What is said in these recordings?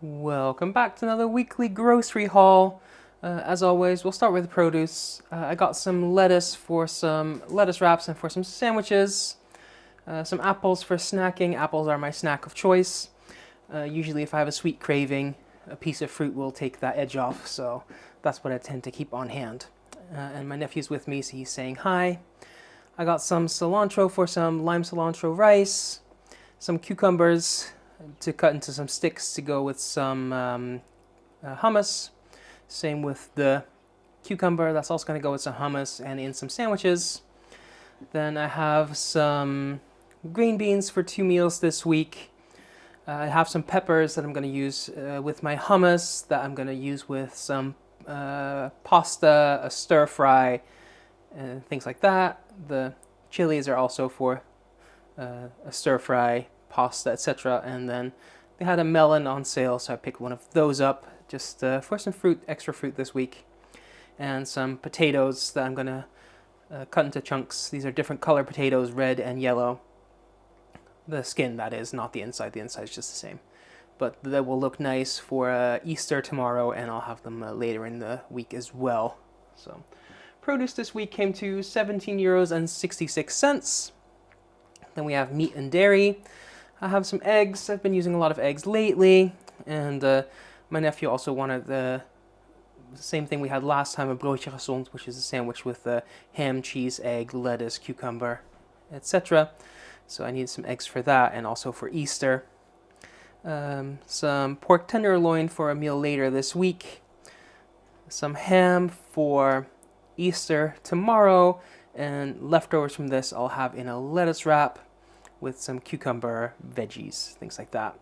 Welcome back to another weekly grocery haul. As always, we'll start with produce. I got some lettuce for some lettuce wraps and for some sandwiches. Some apples for snacking. Apples are my snack of choice. Usually, if I have a sweet craving, a piece of fruit will take that edge off, so that's what I tend to keep on hand. And my nephew's with me, so he's saying hi. I got some cilantro for some lime cilantro rice, some cucumbers to cut into some sticks to go with some hummus. Same with the cucumber, that's also going to go with some hummus and in some sandwiches. Then I have some green beans for 2 meals this week. I have some peppers that I'm going to use with my hummus, that I'm going to use with some pasta, a stir fry, and things like that. The chilies are also for a stir fry, pasta, etc. And then they had a melon on sale, so I picked one of those up just for some fruit, extra fruit this week. And some potatoes that I'm gonna cut into chunks. These are different color potatoes, red and yellow. The skin, that is, not the inside. The inside is just the same. But that will look nice for Easter tomorrow, and I'll have them later in the week as well. So, produce this week came to 17 euros and 66 cents. Then we have meat and dairy. I have some eggs. I've been using a lot of eggs lately, and my nephew also wanted the same thing we had last time, a broodje gezond, which is a sandwich with ham, cheese, egg, lettuce, cucumber, etc. So I needed some eggs for that, and also for Easter. Some pork tenderloin for a meal later this week. Some ham for Easter tomorrow, and leftovers from this I'll have in a lettuce wrap with some cucumber, veggies, things like that.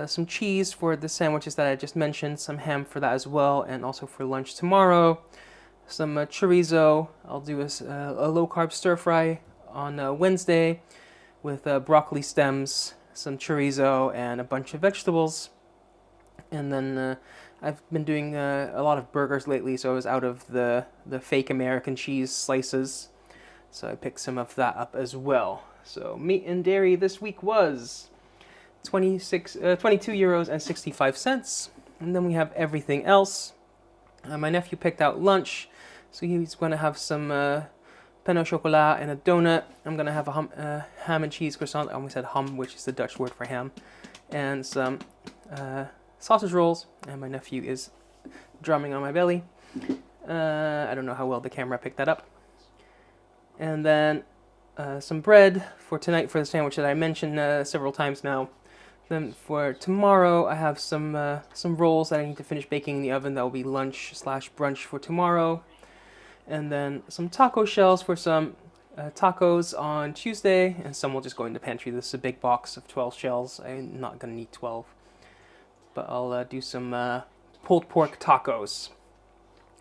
Some cheese for the sandwiches that I just mentioned, some ham for that as well, and also for lunch tomorrow. Some chorizo. I'll do a low-carb stir-fry on Wednesday with broccoli stems, some chorizo, and a bunch of vegetables. And then I've been doing a lot of burgers lately, so I was out of the fake American cheese slices. So I picked some of that up as well. So meat and dairy this week was 22 euros and 65 cents. And then we have everything else. My nephew picked out lunch, so he's going to have some pain au chocolat and a donut. I'm going to have a ham and cheese croissant. I almost said hum, which is the Dutch word for ham. And some sausage rolls. And my nephew is drumming on my belly. I don't know how well the camera picked that up. And then some bread for tonight for the sandwich that I mentioned several times now. Then for tomorrow, I have some rolls that I need to finish baking in the oven. That will be lunch/brunch for tomorrow. And then some taco shells for some tacos on Tuesday, and some will just go in the pantry. This is a big box of 12 shells. I'm not gonna need 12, but I'll do some pulled pork tacos.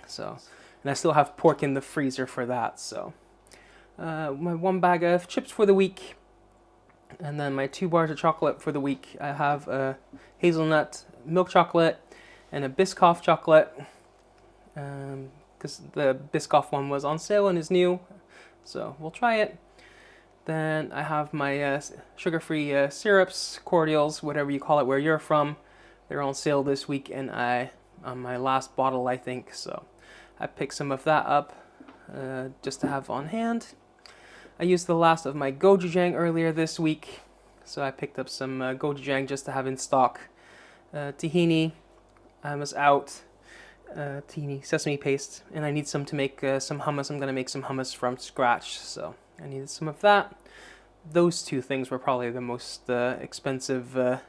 So, and I still have pork in the freezer for that. So. My 1 bag of chips for the week, and then my 2 bars of chocolate for the week. I have a hazelnut milk chocolate and a Biscoff chocolate, because the Biscoff one was on sale and is new, so we'll try it. Then I have my sugar-free syrups, cordials, whatever you call it where you're from. They're on sale this week, and on my last bottle, I think, so I picked some of that up just to have on hand. I used the last of my gochujang earlier this week, so I picked up some gochujang just to have in stock. Tahini, I was out. Tahini, sesame paste, and I need some to make some hummus. I'm going to make some hummus from scratch, so I needed some of that. Those 2 things were probably the most expensive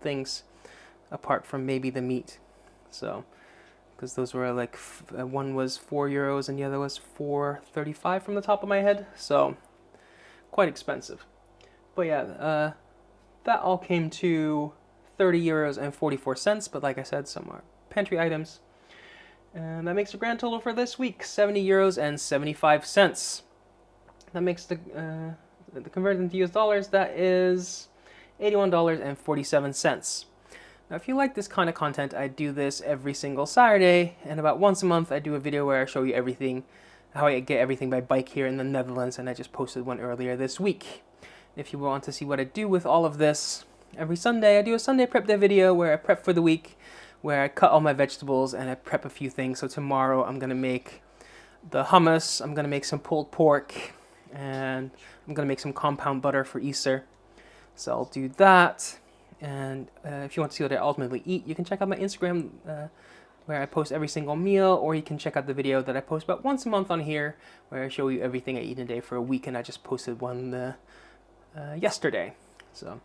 things, apart from maybe the meat. So, because those were like, one was 4 euros and the other was 4.35 from the top of my head, so quite expensive. But yeah, that all came to 30 euros and 44 cents, but like I said, some are pantry items. And that makes the grand total for this week, 70 euros and 75 cents. That makes the converted into US dollars, that is $81.47. Now, if you like this kind of content, I do this every single Saturday, and about once a month I do a video where I show you everything, how I get everything by bike here in the Netherlands, and I just posted one earlier this week. If you want to see what I do with all of this, every Sunday I do a Sunday prep day video where I prep for the week, where I cut all my vegetables and I prep a few things. So tomorrow I'm going to make the hummus, I'm going to make some pulled pork, and I'm going to make some compound butter for Easter. So I'll do that. And if you want to see what I ultimately eat, you can check out my Instagram where I post every single meal, or you can check out the video that I post about once a month on here where I show you everything I eat in a day for a week, and I just posted one yesterday. So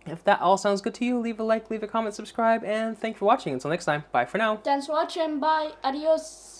if that all sounds good to you, leave a like, leave a comment, subscribe, and thanks for watching. Until next time, bye for now. Thanks for watching. Bye. Adios.